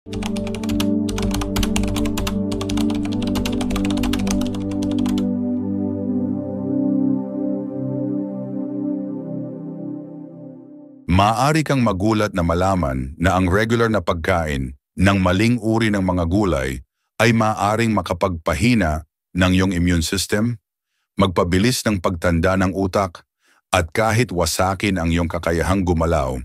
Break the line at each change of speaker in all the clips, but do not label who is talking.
Maaari kang magulat na malaman na ang regular na pagkain ng maling uri ng mga gulay ay maaaring makapagpahina ng iyong immune system, magpabilis ng pagtanda ng utak, at kahit wasakin ang iyong kakayahang gumalaw,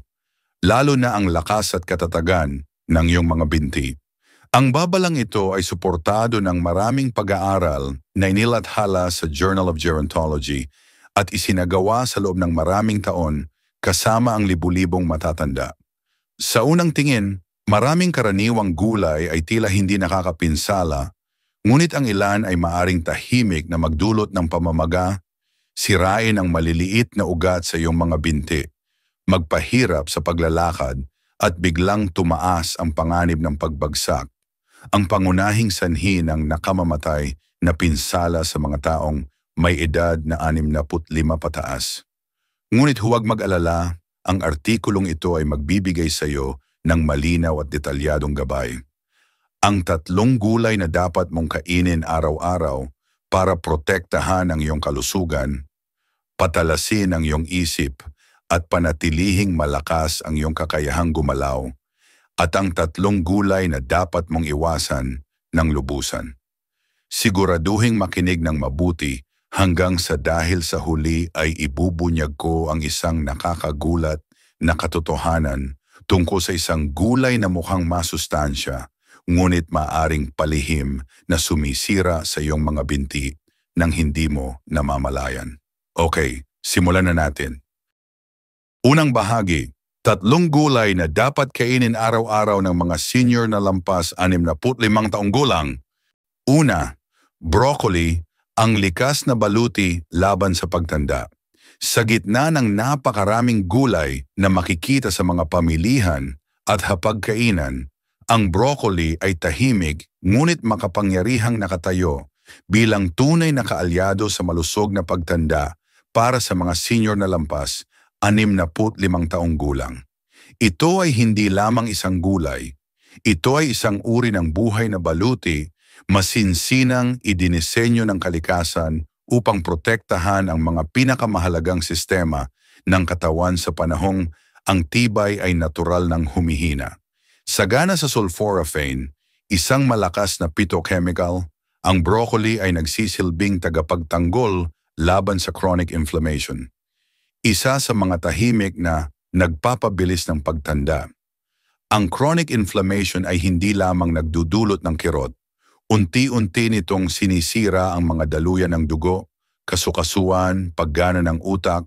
lalo na ang lakas at katatagan ng iyong mga binti. Ang babalang ito ay suportado ng maraming pag-aaral na inilathala sa Journal of Gerontology at isinagawa sa loob ng maraming taon kasama ang libu-libong matatanda. Sa unang tingin, maraming karaniwang gulay ay tila hindi nakakapinsala, ngunit ang ilan ay maaring tahimik na magdulot ng pamamaga, sirain ang maliliit na ugat sa iyong mga binti, magpahirap sa paglalakad at biglang tumaas ang panganib ng pagbagsak, ang pangunahing sanhi ng nakamamatay na pinsala sa mga taong may edad na 65 pataas. Ngunit huwag mag-alala, ang artikulong ito ay magbibigay sa iyo ng malinaw at detalyadong gabay. Ang 3 gulay na dapat mong kainin araw-araw para protektahan ang iyong kalusugan, patalasin ang iyong isip at panatilihing malakas ang iyong kakayahang gumalaw, at ang 3 gulay na dapat mong iwasan ng lubusan. Siguraduhing makinig ng mabuti hanggang sa dahil sa huli ay ibubunyag ko ang isang nakakagulat na katotohanan tungkol sa isang gulay na mukhang masustansya, ngunit maaring palihim na sumisira sa iyong mga binti nang hindi mo namamalayan. Okay, simulan na natin. Unang bahagi, 3 gulay na dapat kainin araw-araw ng mga senior na lampas 65 taong gulang. Una, broccoli, ang likas na baluti laban sa pagtanda. Sa gitna ng napakaraming gulay na makikita sa mga pamilihan at hapagkainan, ang broccoli ay tahimik ngunit makapangyarihang nakatayo bilang tunay na kaalyado sa malusog na pagtanda para sa mga senior na lampas 65 taong gulang. Ito ay hindi lamang isang gulay. Ito ay isang uri ng buhay na baluti, masinsinang idinisenyo ng kalikasan upang protektahan ang mga pinakamahalagang sistema ng katawan sa panahong ang tibay ay natural ng humihina. Sagana sa sulforaphane, isang malakas na phytochemical, ang broccoli ay nagsisilbing tagapagtanggol laban sa chronic inflammation. Isa sa mga tahimik na nagpapabilis ng pagtanda. Ang chronic inflammation ay hindi lamang nagdudulot ng kirot. Unti-unti nitong sinisira ang mga daluyan ng dugo, kasukasuan, paggana ng utak,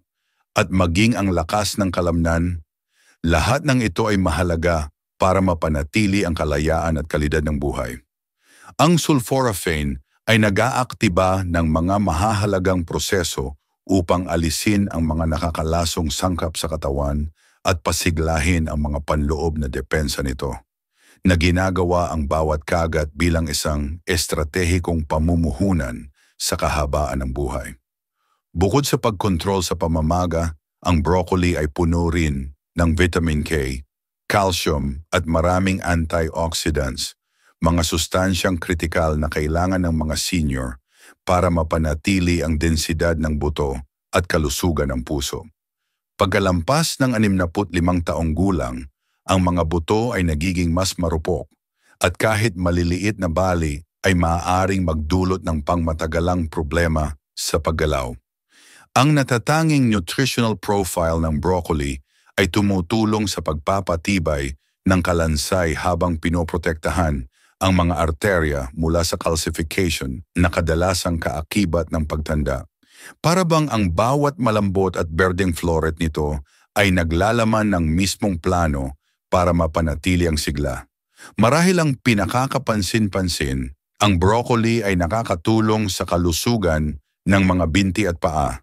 at maging ang lakas ng kalamnan. Lahat ng ito ay mahalaga para mapanatili ang kalayaan at kalidad ng buhay. Ang sulforaphane ay nag-aaktiba ng mga mahahalagang proseso upang alisin ang mga nakakalasong sangkap sa katawan at pasiglahin ang mga panloob na depensa nito, na ginagawa ang bawat kagat bilang isang estratehikong pamumuhunan sa kahabaan ng buhay. Bukod sa pagkontrol sa pamamaga, ang broccoli ay puno rin ng vitamin K, calcium at maraming antioxidants, mga sustansyang kritikal na kailangan ng mga senior para mapanatili ang densidad ng buto at kalusugan ng puso. Pagkalampas ng 65 taong gulang, ang mga buto ay nagiging mas marupok at kahit maliliit na bali ay maaaring magdulot ng pangmatagalang problema sa paggalaw. Ang natatanging nutritional profile ng broccoli ay tumutulong sa pagpapatibay ng kalansay habang pinoprotektahan ang mga arterya mula sa calcification na kadalasang kaakibat ng pagtanda. Para bang ang bawat malambot at berdeng floret nito ay naglalaman ng mismong plano para mapanatili ang sigla. Marahil ang pinakakapansin-pansin, ang broccoli ay nakakatulong sa kalusugan ng mga binti at paa,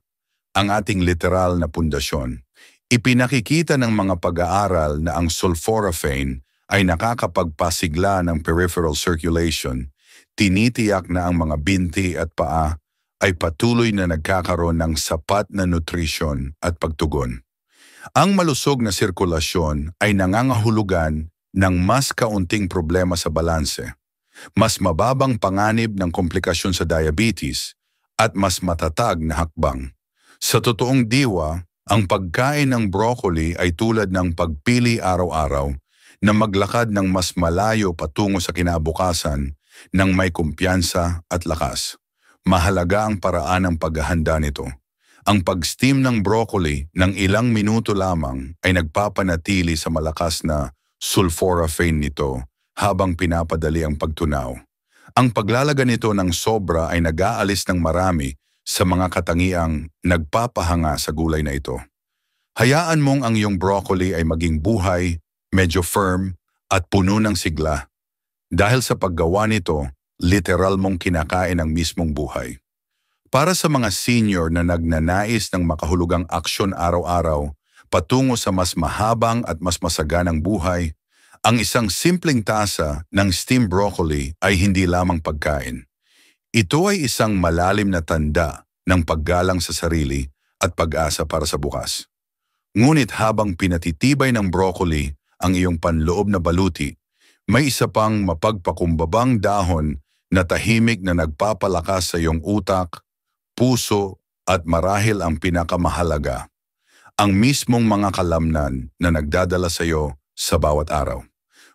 ang ating literal na pundasyon. Ipinakikita ng mga pag-aaral na ang sulforaphane ay nakakapagpasigla ng peripheral circulation, tinitiyak na ang mga binti at paa ay patuloy na nagkakaroon ng sapat na nutrisyon at pagtugon. Ang malusog na sirkulasyon ay nangangahulugan ng mas kaunting problema sa balanse, mas mababang panganib ng komplikasyon sa diabetes, at mas matatag na hakbang. Sa totoong diwa, ang pagkain ng broccoli ay tulad ng pagpili araw-araw na maglakad ng mas malayo patungo sa kinabukasan ng may kumpiyansa at lakas. Mahalaga ang paraan ng paghahanda nito. Ang pag-steam ng broccoli ng ilang minuto lamang ay nagpapanatili sa malakas na sulforaphane nito habang pinapadali ang pagtunaw. Ang paglalaga nito ng sobra ay nag-aalis ng marami sa mga katangiang nagpapahanga sa gulay na ito. Hayaan mong ang iyong broccoli ay maging buhay, medyo firm, at puno ng sigla. Dahil sa paggawa nito, literal mong kinakain ang mismong buhay. Para sa mga senior na nagnanais ng makahulugang aksyon araw-araw patungo sa mas mahabang at mas masaganang buhay, ang isang simpleng tasa ng steamed broccoli ay hindi lamang pagkain. Ito ay isang malalim na tanda ng paggalang sa sarili at pag-asa para sa bukas. Ngunit habang pinatitibay ng broccoli ang iyong panloob na baluti, may isa pang mapagpakumbabang dahon na tahimik na nagpapalakas sa iyong utak, puso at marahil ang pinakamahalaga, ang mismong mga kalamnan na nagdadala sa iyo sa bawat araw.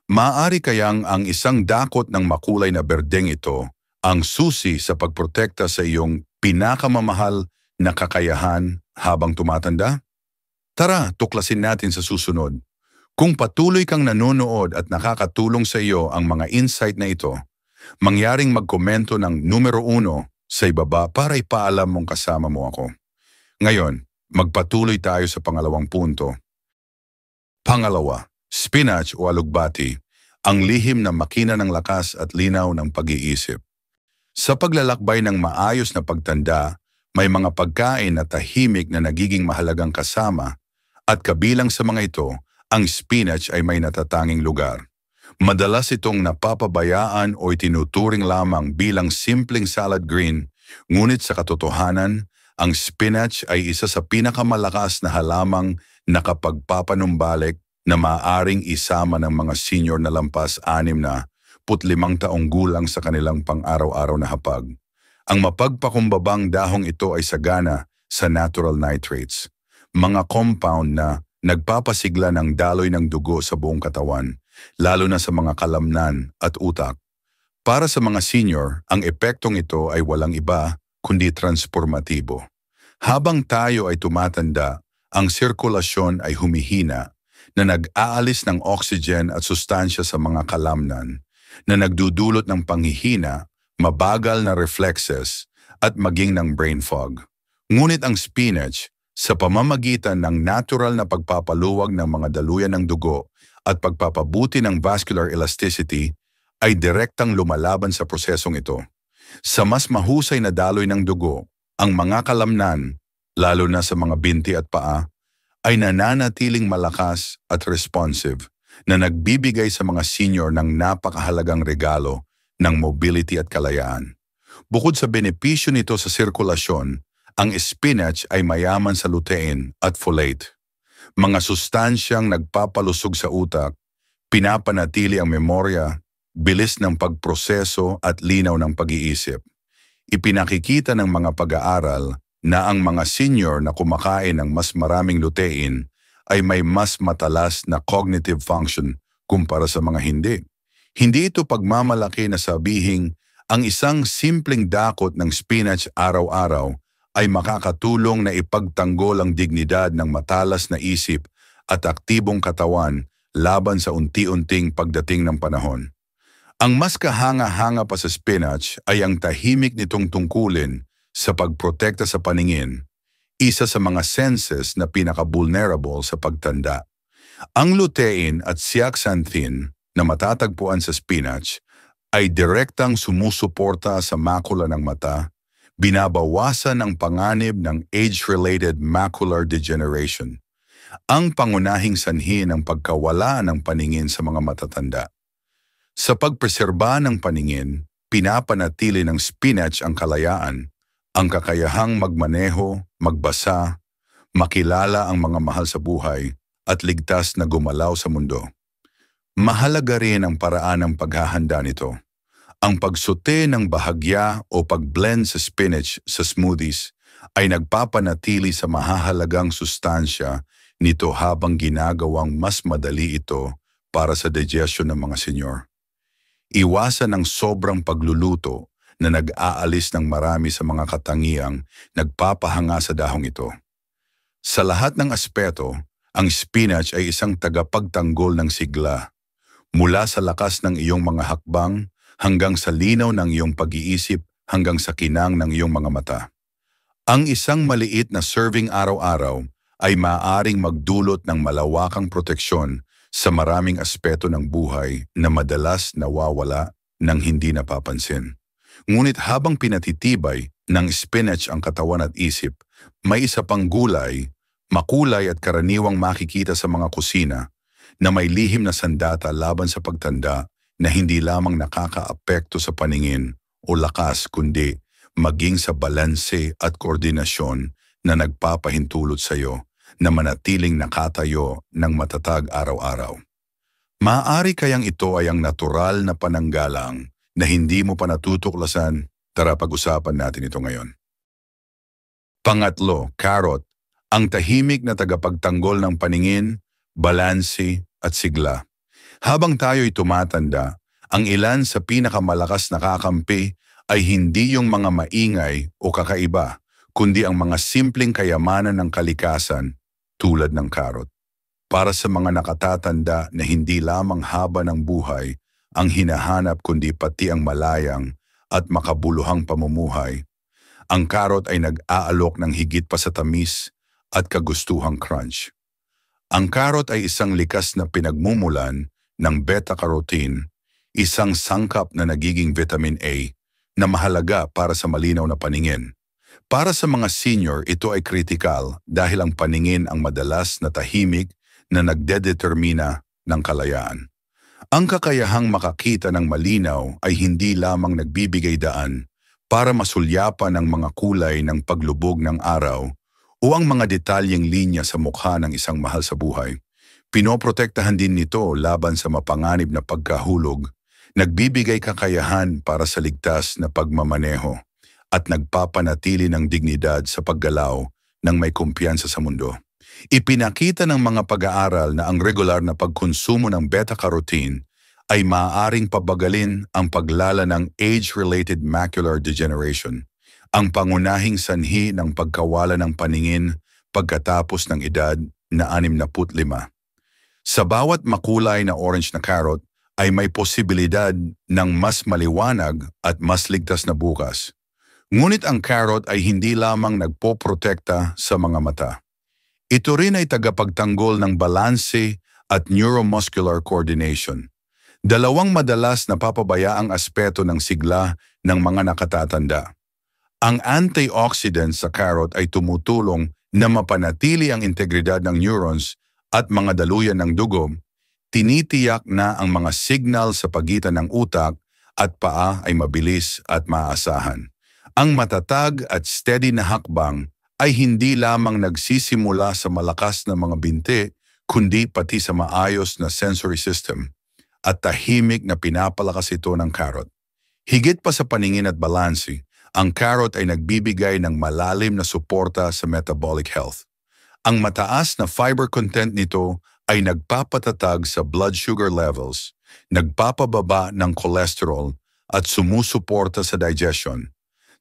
Maaari kayang ang isang dakot ng makulay na berdeng ito ang susi sa pagprotekta sa iyong pinakamamahal na kakayahan habang tumatanda? Tara, tuklasin natin sa susunod. Kung patuloy kang nanonood at nakakatulong sa iyo ang mga insight na ito, mangyaring magkomento ng numero 1 sa ibaba para ipaalam mong kasama mo ako. Ngayon, magpatuloy tayo sa pangalawang punto. Pangalawa, spinach o alugbati, ang lihim na makina ng lakas at linaw ng pag-iisip. Sa paglalakbay ng maayos na pagtanda, may mga pagkain na tahimik na nagiging mahalagang kasama at kabilang sa mga ito, ang spinach ay may natatanging lugar. Madalas itong napapabayaan o itinuturing lamang bilang simpleng salad green, ngunit sa katotohanan, ang spinach ay isa sa pinakamalakas na halamang nakapagpapanumbalik na maaaring isama ng mga senior na lampas 65 taong gulang sa kanilang pang-araw-araw na hapag. Ang mapagpakumbabang dahong ito ay sagana sa natural nitrates, mga compound na nagpapasigla ng daloy ng dugo sa buong katawan, lalo na sa mga kalamnan at utak. Para sa mga senior, ang epektong ito ay walang iba kundi transformatibo. Habang tayo ay tumatanda, ang sirkulasyon ay humihina na nag-aalis ng oxygen at sustansya sa mga kalamnan na nagdudulot ng panghihina, mabagal na reflexes at maging ng brain fog. Ngunit ang spinach, sa pamamagitan ng natural na pagpapaluwag ng mga daluyan ng dugo at pagpapabuti ng vascular elasticity, ay direktang lumalaban sa prosesong ito. Sa mas mahusay na daloy ng dugo, ang mga kalamnan, lalo na sa mga binti at paa, ay nananatiling malakas at responsive na nagbibigay sa mga senior ng napakahalagang regalo ng mobility at kalayaan. Bukod sa benepisyo nito sa sirkulasyon, ang spinach ay mayaman sa lutein at folate, mga sustansyang nagpapalusog sa utak, pinapanatili ang memorya, bilis ng pagproseso at linaw ng pag-iisip. Ipinakikita ng mga pag-aaral na ang mga senior na kumakain ng mas maraming lutein ay may mas matalas na cognitive function kumpara sa mga hindi. Hindi ito pagmamalaki na sabihing ang isang simpleng dakot ng spinach araw-araw ay makakatulong na ipagtanggol ang dignidad ng matalas na isip at aktibong katawan laban sa unti-unting pagdating ng panahon. Ang mas kahanga-hanga pa sa spinach ay ang tahimik nitong tungkulin sa pagprotekta sa paningin, isa sa mga senses na pinaka-vulnerable sa pagtanda. Ang lutein at zeaxanthin na matatagpuan sa spinach ay direktang sumusuporta sa makula ng mata, binabawasan ang panganib ng age-related macular degeneration, ang pangunahing sanhi ng pagkawala ng paningin sa mga matatanda. Sa pagpreserba ng paningin, pinapanatili ng spinach ang kalayaan, ang kakayahang magmaneho, magbasa, makilala ang mga mahal sa buhay, at ligtas na gumalaw sa mundo. Mahalaga rin ang paraan ng paghahanda nito. Ang pagsute ng bahagya o pagblend sa spinach sa smoothies ay nagpapanatili sa mahahalagang sustansya nito habang ginagawang mas madali ito para sa digestion ng mga senyor. Iwasan ang sobrang pagluluto na nag-aalis ng marami sa mga katangiang nagpapahanga sa dahong ito. Sa lahat ng aspeto, ang spinach ay isang tagapagtanggol ng sigla. Mula sa lakas ng iyong mga hakbang hanggang sa linaw ng iyong pag-iisip hanggang sa kinang ng iyong mga mata. Ang isang maliit na serving araw-araw ay maaaring magdulot ng malawakang proteksyon sa maraming aspeto ng buhay na madalas nawawala ng hindi napapansin. Ngunit habang pinatitibay ng spinach ang katawan at isip, may isa pang gulay, makulay at karaniwang makikita sa mga kusina na may lihim na sandata laban sa pagtanda na hindi lamang nakakaapekto sa paningin o lakas kundi maging sa balanse at koordinasyon na nagpapahintulot sa iyo na manatiling nakatayo ng matatag araw-araw. Maaari kayang ito ay ang natural na pananggalang na hindi mo pa natutuklasan. Tara pag-usapan natin ito ngayon. Pangatlo, carrot, ang tahimik na tagapagtanggol ng paningin, balanse at sigla. Habang tayo'y tumatanda, ang ilan sa pinakamalakas na kakampi ay hindi yung mga maingay o kakaiba, kundi ang mga simpleng kayamanan ng kalikasan tulad ng carrot. Para sa mga nakatatanda na hindi lamang haba ng buhay ang hinahanap kundi pati ang malayang at makabuluhang pamumuhay, ang carrot ay nag-aalok ng higit pa sa tamis at kagustuhang crunch. Ang carrot ay isang likas na pinagmumulan ng beta-carotene, isang sangkap na nagiging vitamin A na mahalaga para sa malinaw na paningin. Para sa mga senior, ito ay kritikal dahil ang paningin ang madalas na tahimik na nagdedetermina ng kalayaan. Ang kakayahang makakita ng malinaw ay hindi lamang nagbibigay daan para masulyapan ang mga kulay ng paglubog ng araw o ang mga detalyeng linya sa mukha ng isang mahal sa buhay. Pinoprotektahan din nito laban sa mapanganib na pagkahulog, nagbibigay kakayahan para sa ligtas na pagmamaneho at nagpapanatili ng dignidad sa paggalaw ng may kumpiyansa sa mundo. Ipinakita ng mga pag-aaral na ang regular na pagkonsumo ng beta-carotene ay maaaring pabagalin ang paglala ng age-related macular degeneration, ang pangunahing sanhi ng pagkawala ng paningin pagkatapos ng edad na 65. Sa bawat makulay na orange na carrot ay may posibilidad ng mas maliwanag at mas ligtas na bukas. Ngunit ang carrot ay hindi lamang nagpoprotekta sa mga mata. Ito rin ay tagapagtanggol ng balanse at neuromuscular coordination. Dalawang madalas napapabayaang aspeto ng sigla ng mga nakatatanda. Ang antioxidants sa carrot ay tumutulong na mapanatili ang integridad ng neurons at mga daluyan ng dugo. Tinitiyak na ang mga signal sa pagitan ng utak at paa ay mabilis at maaasahan. Ang matatag at steady na hakbang ay hindi lamang nagsisimula sa malakas na mga binti, kundi pati sa maayos na sensory system at tahimik na pinapalakas ito ng carrot. Higit pa sa paningin at balanse, ang carrot ay nagbibigay ng malalim na suporta sa metabolic health. Ang mataas na fiber content nito ay nagpapatatag sa blood sugar levels, nagpapababa ng cholesterol at sumusuporta sa digestion.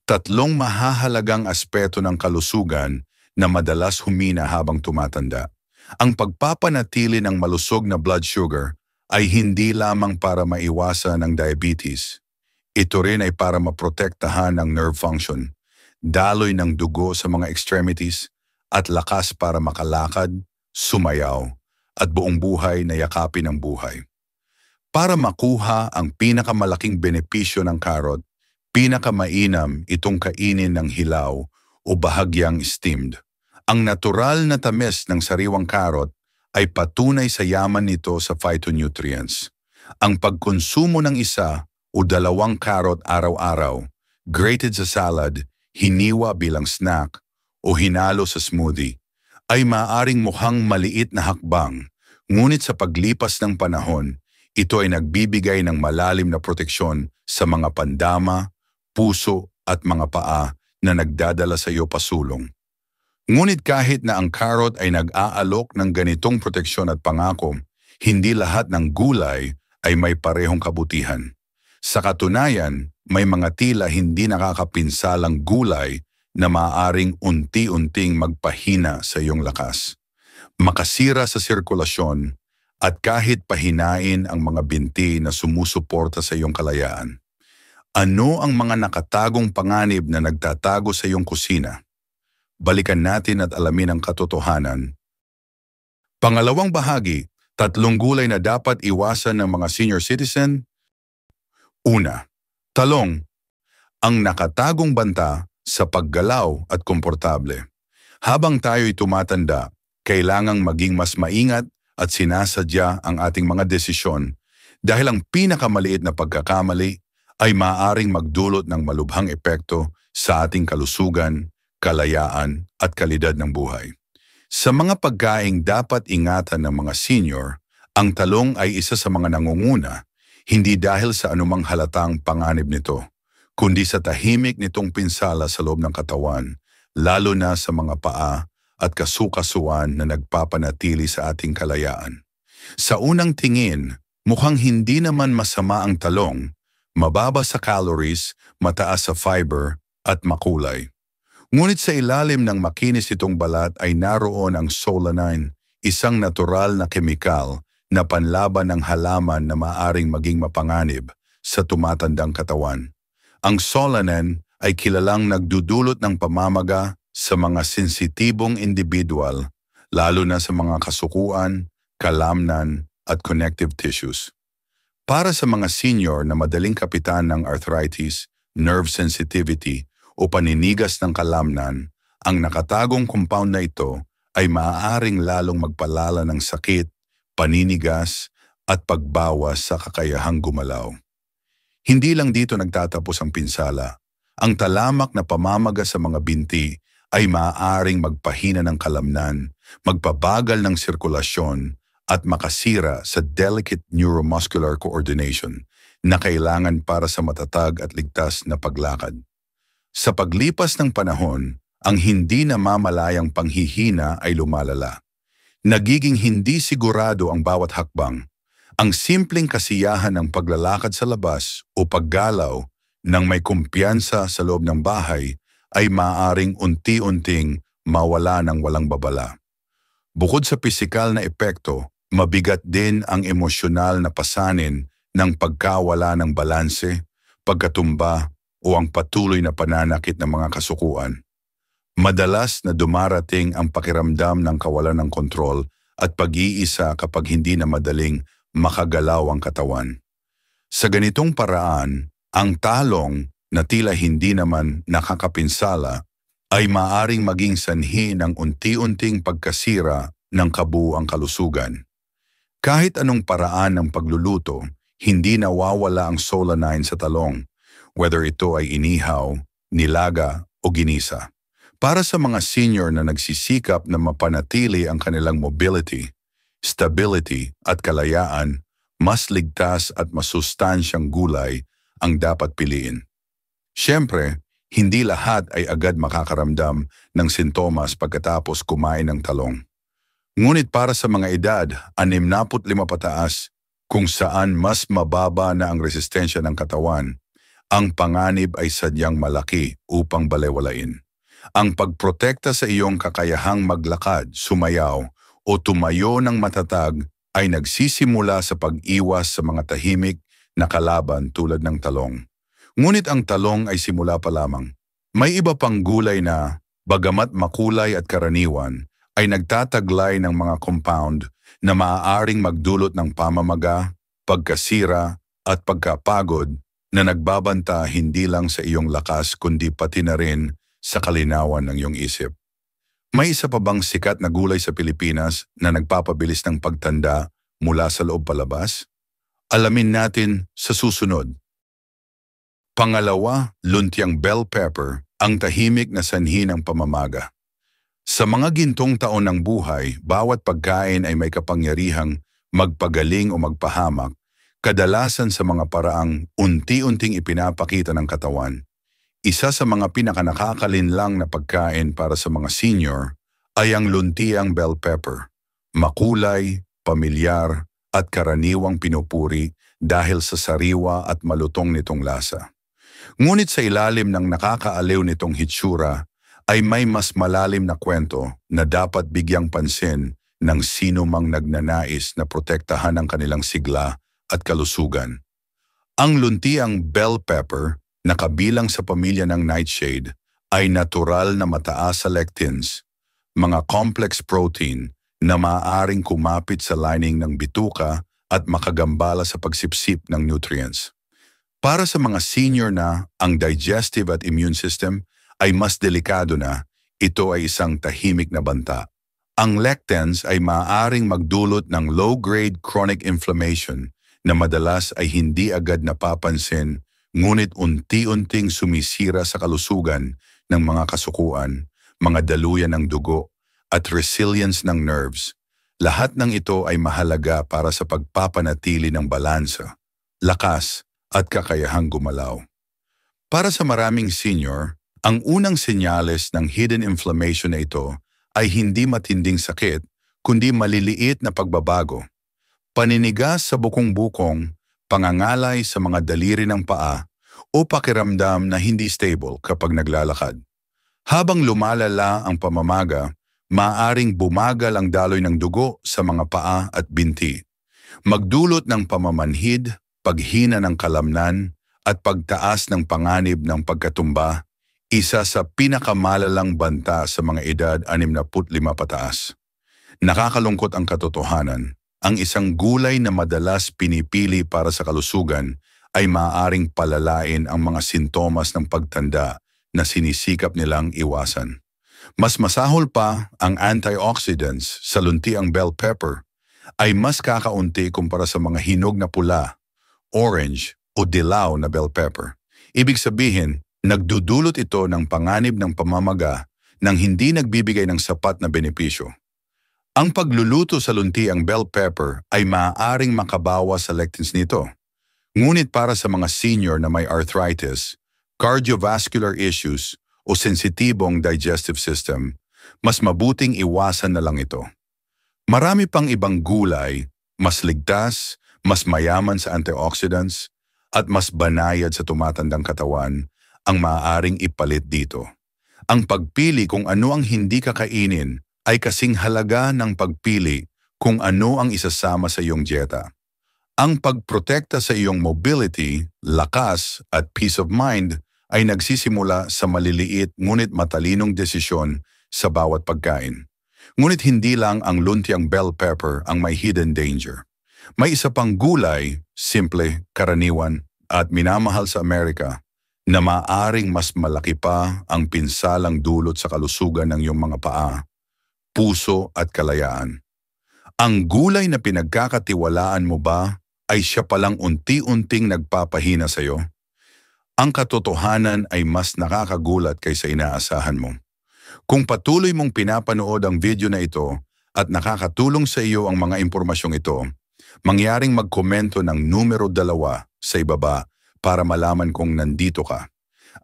Tatlong mahahalagang aspeto ng kalusugan na madalas humina habang tumatanda. Ang pagpapanatili ng malusog na blood sugar ay hindi lamang para maiwasan ang diabetes. Ito rin ay para maprotektahan ang nerve function, daloy ng dugo sa mga extremities at lakas para makalakad, sumayaw at buong buhay na yakapin ang buhay. Para makuha ang pinakamalaking benepisyo ng carrot, pinakamainam itong kainin ng hilaw o bahagyang steamed. Ang natural na tamis ng sariwang carrot ay patunay sa yaman nito sa phytonutrients. Ang pagkonsumo ng isa o dalawang carrot araw-araw, grated sa salad, hiniwa bilang snack o hinalo sa smoothie, ay maaaring mukhang maliit na hakbang, ngunit sa paglipas ng panahon, Ito ay nagbibigay ng malalim na proteksyon sa mga pandama, puso at mga paa na nagdadala sa iyo pasulong. Ngunit kahit na ang carrot ay nag-aalok ng ganitong proteksyon at pangako, hindi lahat ng gulay ay may parehong kabutihan. Sa katunayan, may mga tila hindi nakakapinsalang gulay na maaaring unti-unting magpahina sa iyong lakas, makasira sa sirkulasyon, at kahit pahinain ang mga binti na sumusuporta sa iyong kalayaan. Ano ang mga nakatagong panganib na nagtatago sa iyong kusina? Balikan natin at alamin ang katotohanan. Pangalawang bahagi, 3 gulay na dapat iwasan ng mga senior citizen. Una, talong, ang nakatagong banta sa paggalaw at komportable. Habang tayo'y tumatanda, kailangang maging mas maingat at sinasadya ang ating mga desisyon dahil ang pinakamaliit na pagkakamali ay maaaring magdulot ng malubhang epekto sa ating kalusugan, kalayaan at kalidad ng buhay. Sa mga pagkaing dapat ingatan ng mga senior, ang talong ay isa sa mga nangunguna, hindi dahil sa anumang halatang panganib nito, kundi sa tahimik nitong pinsala sa loob ng katawan, lalo na sa mga paa at kasukasuan na nagpapanatili sa ating kalayaan. Sa unang tingin, mukhang hindi naman masama ang talong, mababa sa calories, mataas sa fiber at makulay. Ngunit sa ilalim ng makinis itong balat ay naroon ang solanine, isang natural na kemikal na panlaban ng halaman na maaring maging mapanganib sa tumatandang katawan. Ang solanine ay kilalang nagdudulot ng pamamaga sa mga sensitibong individual, lalo na sa mga kasukuan, kalamnan at connective tissues. Para sa mga senior na madaling kapitan ng arthritis, nerve sensitivity o paninigas ng kalamnan, ang nakatagong compound na ito ay maaaring lalong magpalala ng sakit, paninigas at pagbawas sa kakayahang gumalaw. Hindi lang dito nagtatapos ang pinsala. Ang talamak na pamamaga sa mga binti ay maaaring magpahina ng kalamnan, magpabagal ng sirkulasyon at makasira sa delicate neuromuscular coordination na kailangan para sa matatag at ligtas na paglakad. Sa paglipas ng panahon, ang hindi namamalayang panghihina ay lumalala. Nagiging hindi sigurado ang bawat hakbang. Ang simpleng kasiyahan ng paglalakad sa labas o paggalaw nang may kumpiyansa sa loob ng bahay ay maaaring unti-unting mawala ng walang babala. Bukod sa pisikal na epekto, mabigat din ang emosyonal na pasanin ng pagkawala ng balanse, pagkatumba o ang patuloy na pananakit ng mga kasukuan. Madalas na dumarating ang pakiramdam ng kawalan ng kontrol at pag-iisa kapag hindi na madaling makagalaw ang katawan. Sa ganitong paraan, ang talong na tila hindi naman nakakapinsala ay maaring maging sanhi ng unti-unting pagkasira ng kabuuang kalusugan. Kahit anong paraan ng pagluluto, hindi nawawala ang solanine sa talong, whether ito ay inihaw, nilaga o ginisa. Para sa mga senior na nagsisikap na mapanatili ang kanilang mobility, stability at kalayaan, mas ligtas at masustansyang gulay ang dapat piliin. Siyempre, hindi lahat ay agad makakaramdam ng sintomas pagkatapos kumain ng talong. Ngunit para sa mga edad 65 pataas, kung saan mas mababa na ang resistensya ng katawan, ang panganib ay sadyang malaki upang balewalain. Ang pagprotekta sa iyong kakayahang maglakad, sumayaw o tumayo ng matatag ay nagsisimula sa pag-iwas sa mga tahimik na kalaban tulad ng talong. Ngunit ang talong ay simula pa lamang. May iba pang gulay na, bagamat makulay at karaniwan, ay nagtataglay ng mga compound na maaaring magdulot ng pamamaga, pagkasira at pagkapagod na nagbabanta hindi lang sa iyong lakas kundi pati na rin sa kalinawan ng iyong isip. May isa pa bang sikat na gulay sa Pilipinas na nagpapabilis ng pagtanda mula sa loob palabas? Alamin natin sa susunod. Pangalawa, luntiang bell pepper, ang tahimik na sanhi ng pamamaga. Sa mga gintong taon ng buhay, bawat pagkain ay may kapangyarihang magpagaling o magpahamak, kadalasan sa mga paraang unti-unting ipinapakita ng katawan. Isa sa mga pinakanakakalinlang na pagkain para sa mga senior ay ang luntiang bell pepper. Makulay, pamilyar, at karaniwang pinupuri dahil sa sariwa at malutong nitong lasa. Ngunit sa ilalim ng nakakaaliw nitong hitsura ay may mas malalim na kwento na dapat bigyang pansin ng sino mang nagnanais na protektahan ang kanilang sigla at kalusugan. Ang luntiang bell pepper na kabilang sa pamilya ng nightshade ay natural na mataas sa lectins, mga complex protein na maaaring kumapit sa lining ng bituka at makagambala sa pagsipsip ng nutrients. Para sa mga senior na ang digestive at immune system ay mas delikado na, ito ay isang tahimik na banta. Ang lectins ay maaaring magdulot ng low-grade chronic inflammation na madalas ay hindi agad napapansin ngunit unti-unting sumisira sa kalusugan ng mga kasukuan, mga daluyan ng dugo, at resilience ng nerves. Lahat ng ito ay mahalaga para sa pagpapanatili ng balansa, lakas, at kakayahang gumalaw. Para sa maraming senior, ang unang senyales ng hidden inflammation na ito ay hindi matinding sakit, kundi maliliit na pagbabago. Paninigas sa bukong-bukong, pangangalay sa mga daliri ng paa, o pakiramdam na hindi stable kapag naglalakad. Habang lumalala ang pamamaga, maaaring bumagal ang daloy ng dugo sa mga paa at binti. Magdulot ng pamamanhid, paghina ng kalamnan, at pagtaas ng panganib ng pagkatumba, isa sa pinakamalalang banta sa mga edad 65 pataas. Nakakalungkot ang katotohanan, ang isang gulay na madalas pinipili para sa kalusugan ay maaaring palalain ang mga sintomas ng pagtanda na sinisikap nilang iwasan. Mas masahol pa, ang antioxidants sa luntiang bell pepper ay mas kakaunti kumpara sa mga hinog na pula, orange o dilaw na bell pepper. Ibig sabihin, nagdudulot ito ng panganib ng pamamaga nang hindi nagbibigay ng sapat na benepisyo. Ang pagluluto sa luntiang bell pepper ay maaaring makabawas sa lectins nito. Ngunit para sa mga senior na may arthritis, cardiovascular issues, o sensitibong digestive system, mas mabuting iwasan na lang ito. Marami pang ibang gulay, mas ligtas, mas mayaman sa antioxidants, at mas banayad sa tumatandang katawan ang maaaring ipalit dito. Ang pagpili kung ano ang hindi kakainin ay kasing halaga ng pagpili kung ano ang isasama sa iyong dieta. Ang pagprotekta sa iyong mobility, lakas, at peace of mind ay nagsisimula sa maliliit ngunit matalinong desisyon sa bawat pagkain. Ngunit hindi lang ang luntiang bell pepper ang may hidden danger. May isa pang gulay, simple, karaniwan, at minamahal sa Amerika na maaring mas malaki pa ang pinsalang dulot sa kalusugan ng iyong mga paa, puso at kalayaan. Ang gulay na pinagkakatiwalaan mo ba ay siya palang unti-unting nagpapahina sa iyo? Ang katotohanan ay mas nakakagulat kaysa inaasahan mo. Kung patuloy mong pinapanood ang video na ito at nakakatulong sa iyo ang mga impormasyong ito, mangyaring magkomento ng numero 2 sa ibaba para malaman kung nandito ka.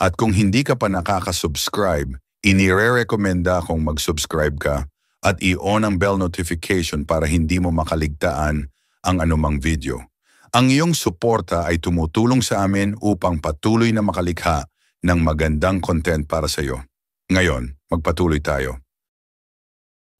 At kung hindi ka pa nakaka-subscribe, inire-recommenda kung mag-subscribe ka at i-on ang bell notification para hindi mo makaligtaan ang anumang video. Ang iyong suporta ay tumutulong sa amin upang patuloy na makalikha ng magandang content para sa iyo. Ngayon, magpatuloy tayo.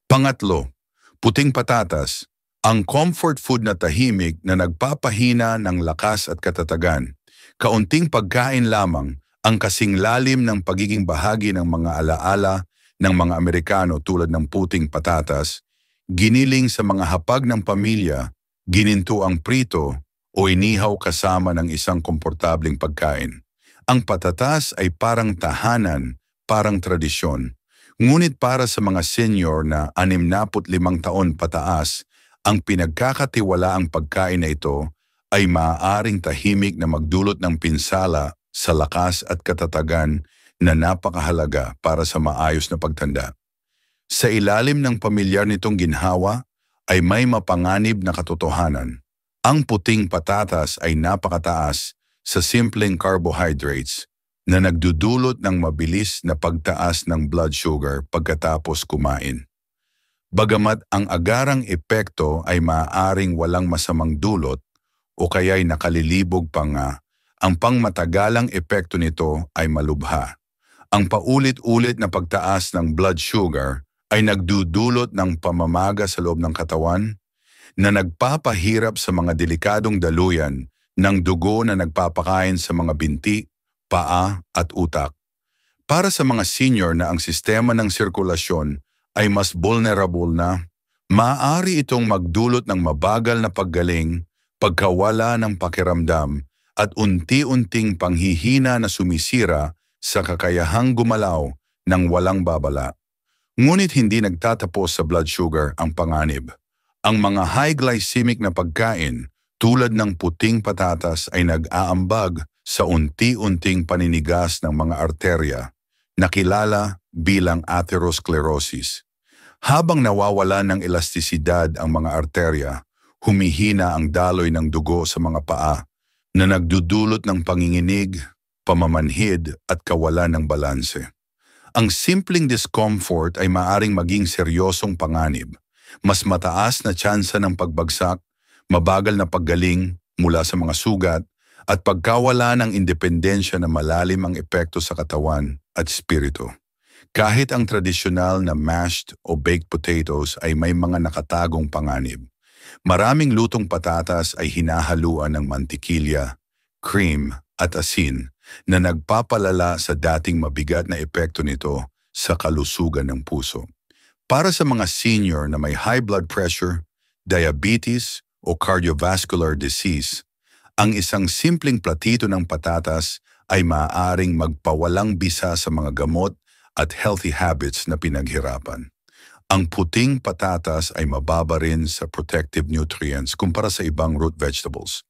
Pangatlo, puting patatas, ang comfort food na tahimik na nagpapahina ng lakas at katatagan. Kaunting pagkain lamang ang kasing lalim ng pagiging bahagi ng mga alaala ng mga Amerikano tulad ng puting patatas, giniling sa mga hapag ng pamilya, gininto ang prito, o inihaw kasama ng isang komportableng pagkain. Ang patatas ay parang tahanan, parang tradisyon. Ngunit para sa mga senior na 65 taon pataas, ang pinagkakatiwalaang pagkain na ito ay maaaring tahimik na magdulot ng pinsala sa lakas at katatagan na napakahalaga para sa maayos na pagtanda. Sa ilalim ng pamilyar nitong ginhawa ay may mapanganib na katotohanan. Ang puting patatas ay napakataas sa simpleng carbohydrates na nagdudulot ng mabilis na pagtaas ng blood sugar pagkatapos kumain. Bagamat ang agarang epekto ay maaaring walang masamang dulot o kaya'y nakalilibog pa nga, ang pangmatagalang epekto nito ay malubha. Ang paulit-ulit na pagtaas ng blood sugar ay nagdudulot ng pamamaga sa loob ng katawan na nagpapahirap sa mga delikadong daluyan ng dugo na nagpapakain sa mga binti, paa at utak. Para sa mga senior na ang sistema ng sirkulasyon ay mas vulnerable na, maaari itong magdulot ng mabagal na paggaling, pagkawala ng pakiramdam at unti-unting panghihina na sumisira sa kakayahang gumalaw ng walang babala. Ngunit hindi nagtatapos sa blood sugar ang panganib. Ang mga high glycemic na pagkain tulad ng puting patatas ay nag-aambag sa unti-unting paninigas ng mga arterya na kilala bilang atherosclerosis. Habang nawawala ng elastisidad ang mga arterya, humihina ang daloy ng dugo sa mga paa na nagdudulot ng panginginig, pamamanhid at kawalan ng balanse. Ang simpleng discomfort ay maaring maging seryosong panganib. Mas mataas na tsansa ng pagbagsak, mabagal na paggaling mula sa mga sugat, at pagkawala ng independensya na malalim ang epekto sa katawan at espiritu. Kahit ang tradisyonal na mashed o baked potatoes ay may mga nakatagong panganib. Maraming lutong patatas ay hinahaluan ng mantikilya, cream at asin na nagpapalala sa dating mabigat na epekto nito sa kalusugan ng puso. Para sa mga senior na may high blood pressure, diabetes o cardiovascular disease, ang isang simpleng platito ng patatas ay maaaring magpawalang bisa sa mga gamot at healthy habits na pinaghirapan. Ang puting patatas ay mababa rin sa protective nutrients kumpara sa ibang root vegetables.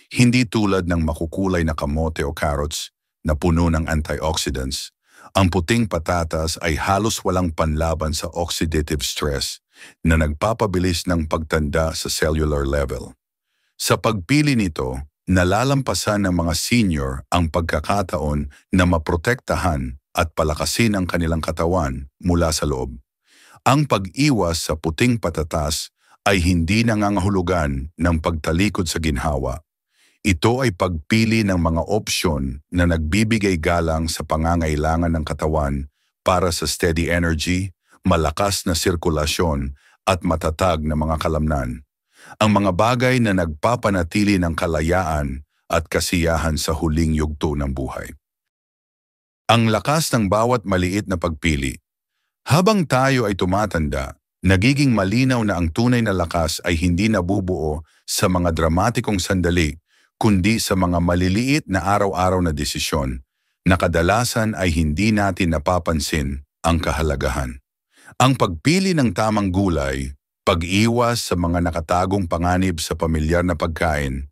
Hindi tulad ng makukulay na kamote o carrots na puno ng antioxidants, ang puting patatas ay halos walang panlaban sa oxidative stress na nagpapabilis ng pagtanda sa cellular level. Sa pagpili nito, nalalampasan ng mga senior ang pagkakataon na maprotektahan at palakasin ang kanilang katawan mula sa loob. Ang pag-iwas sa puting patatas ay hindi nangangahulugan ng pagtalikod sa ginhawa. Ito ay pagpili ng mga opsyon na nagbibigay galang sa pangangailangan ng katawan para sa steady energy, malakas na sirkulasyon at matatag na mga kalamnan. Ang mga bagay na nagpapanatili ng kalayaan at kasiyahan sa huling yugto ng buhay. Ang lakas ng bawat maliit na pagpili. Habang tayo ay tumatanda, nagiging malinaw na ang tunay na lakas ay hindi nabubuo sa mga dramatikong sandali, kundi sa mga maliliit na araw-araw na desisyon na kadalasan ay hindi natin napapansin ang kahalagahan. Ang pagpili ng tamang gulay, pag-iwas sa mga nakatagong panganib sa pamilyar na pagkain,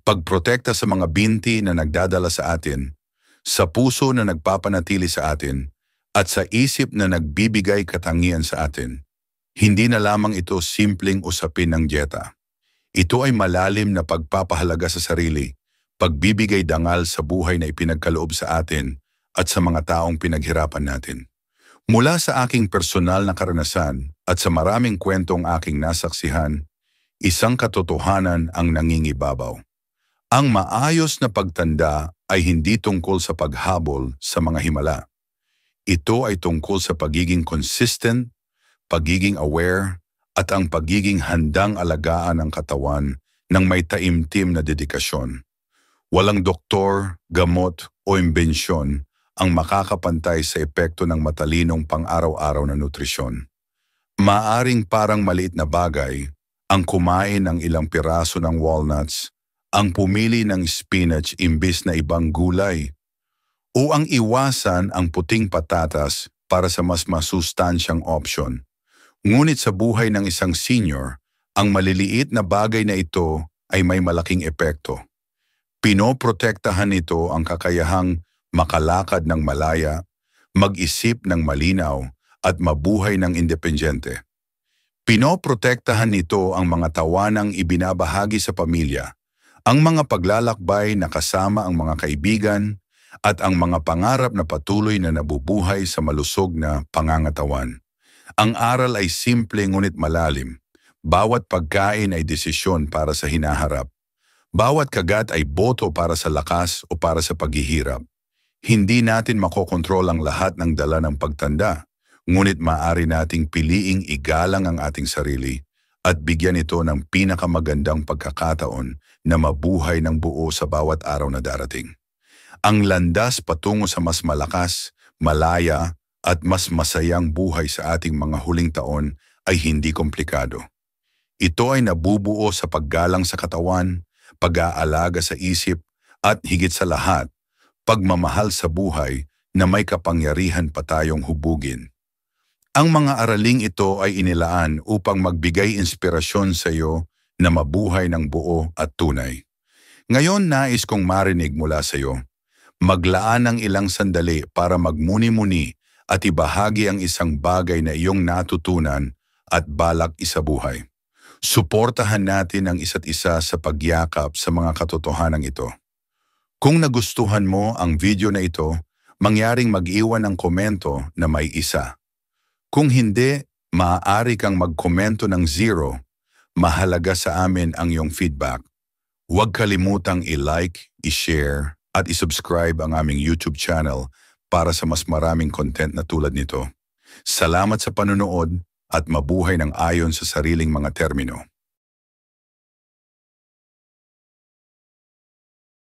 pagprotekta sa mga binti na nagdadala sa atin, sa puso na nagpapanatili sa atin, at sa isip na nagbibigay katangian sa atin. Hindi na lamang ito simpleng usapin ng dieta. Ito ay malalim na pagpapahalaga sa sarili, pagbibigay dangal sa buhay na ipinagkaloob sa atin at sa mga taong pinaghirapan natin. Mula sa aking personal na karanasan at sa maraming kwentong aking nasaksihan, isang katotohanan ang nangingibabaw. Ang maayos na pagtanda ay hindi tungkol sa paghabol sa mga himala. Ito ay tungkol sa pagiging consistent, pagiging aware, at ang pagiging handang alagaan ng katawan ng may taimtim na dedikasyon. Walang doktor, gamot o imbensyon ang makakapantay sa epekto ng matalinong pang-araw-araw na nutrisyon. Maaring parang maliit na bagay ang kumain ng ilang piraso ng walnuts, ang pumili ng spinach imbis na ibang gulay, o ang iwasan ang puting patatas para sa mas masustansyang option. Ngunit sa buhay ng isang senior, ang maliliit na bagay na ito ay may malaking epekto. Pinoprotektahan nito ang kakayahang makalakad ng malaya, mag-isip ng malinaw at mabuhay ng independyente. Pinoprotektahan nito ang mga tawanang ibinabahagi sa pamilya, ang mga paglalakbay na kasama ang mga kaibigan, at ang mga pangarap na patuloy na nabubuhay sa malusog na pangangatawan. Ang aral ay simple ngunit malalim. Bawat pagkain ay desisyon para sa hinaharap. Bawat kagat ay boto para sa lakas o para sa paghihirap. Hindi natin makokontrol ang lahat ng dala ng pagtanda, ngunit maaari nating piliing igalang ang ating sarili at bigyan ito ng pinakamagandang pagkakataon na mabuhay ng buo sa bawat araw na darating. Ang landas patungo sa mas malakas, malaya at mas masayang buhay sa ating mga huling taon ay hindi komplikado. Ito ay nabubuo sa paggalang sa katawan, pag-aalaga sa isip at higit sa lahat, pagmamahal sa buhay na may kapangyarihan pa tayong hubugin. Ang mga araling ito ay inilaan upang magbigay inspirasyon sa iyo na mabuhay ng buo at tunay. Ngayon nais kong marinig mula sa iyo. Maglaan ng ilang sandali para magmuni-muni at ibahagi ang isang bagay na iyong natutunan at balak isabuhay. Suportahan natin ang isa't isa sa pagyakap sa mga katotohanan ito. Kung nagustuhan mo ang video na ito, mangyaring mag-iwan ng komento na may isa. Kung hindi, maaari kang magkomento ng 0. Mahalaga sa amin ang iyong feedback. Huwag kalimutang i-like, i-share, at i-subscribe ang aming YouTube channel para sa mas maraming content na tulad nito. Salamat sa panonood at mabuhay ng ayon sa sariling mga termino.